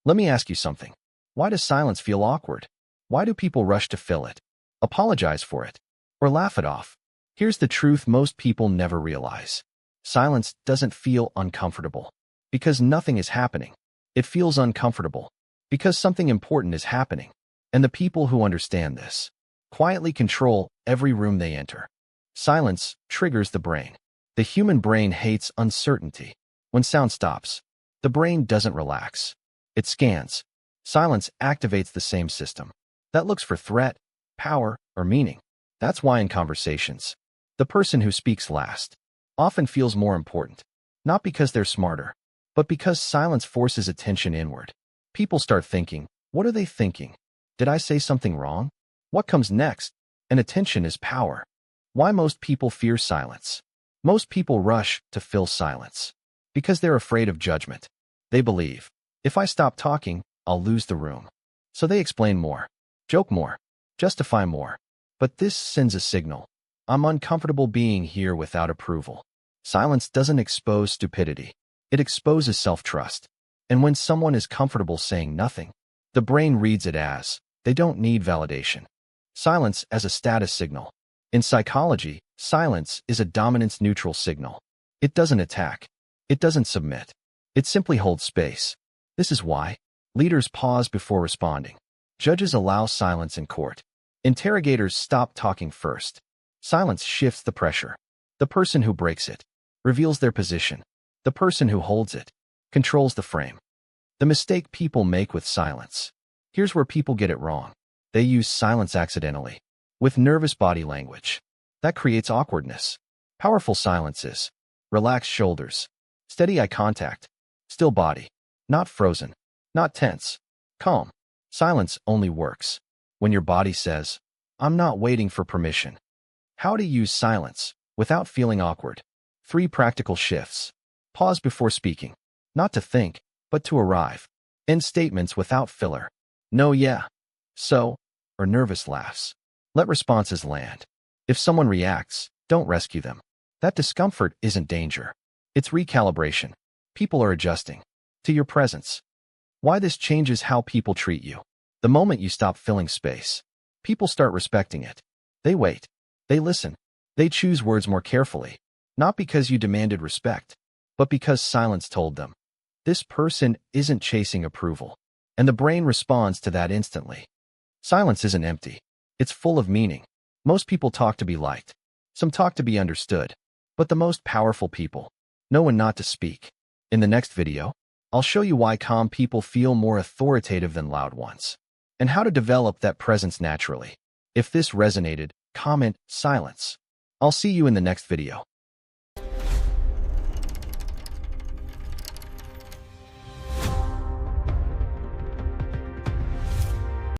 Let me ask you something. Why does silence feel awkward? Why do people rush to fill it, apologize for it, or laugh it off? Here's the truth most people never realize. Silence doesn't feel uncomfortable because nothing is happening. It feels uncomfortable because something important is happening. And the people who understand this quietly control every room they enter. Silence triggers the brain. The human brain hates uncertainty. When sound stops, the brain doesn't relax. It scans. Silence activates the same system that looks for threat, power, or meaning. That's why in conversations, the person who speaks last often feels more important, not because they're smarter, but because silence forces attention inward. People start thinking, what are they thinking? Did I say something wrong? What comes next? And attention is power. Why most people fear silence? Most people rush to fill silence because they're afraid of judgment. They believe, if I stop talking, I'll lose the room. So they explain more, joke more, justify more. But this sends a signal. I'm uncomfortable being here without approval. Silence doesn't expose stupidity. It exposes self-trust. And when someone is comfortable saying nothing, the brain reads it as, they don't need validation. Silence as a status signal. In psychology, silence is a dominance-neutral signal. It doesn't attack. It doesn't submit. It simply holds space. This is why leaders pause before responding. Judges allow silence in court. Interrogators stop talking first. Silence shifts the pressure. The person who breaks it reveals their position. The person who holds it controls the frame. The mistake people make with silence. Here's where people get it wrong. They use silence accidentally, with nervous body language. That creates awkwardness. Powerful silences. Relaxed shoulders. Steady eye contact. Still body. Not frozen. Not tense. Calm. Silence only works when your body says, I'm not waiting for permission. How to use silence without feeling awkward. 3 practical shifts. Pause before speaking. Not to think, but to arrive. End statements without filler. No yeah, so, or nervous laughs. Let responses land. If someone reacts, don't rescue them. That discomfort isn't danger. It's recalibration. People are adjusting to your presence. Why this changes how people treat you. The moment you stop filling space, people start respecting it. They wait. They listen. They choose words more carefully. Not because you demanded respect, but because silence told them. This person isn't chasing approval. And the brain responds to that instantly. Silence isn't empty. It's full of meaning. Most people talk to be liked. Some talk to be understood. But the most powerful people know when not to speak. In the next video, I'll show you why calm people feel more authoritative than loud ones, and how to develop that presence naturally. If this resonated, comment silence. I'll see you in the next video.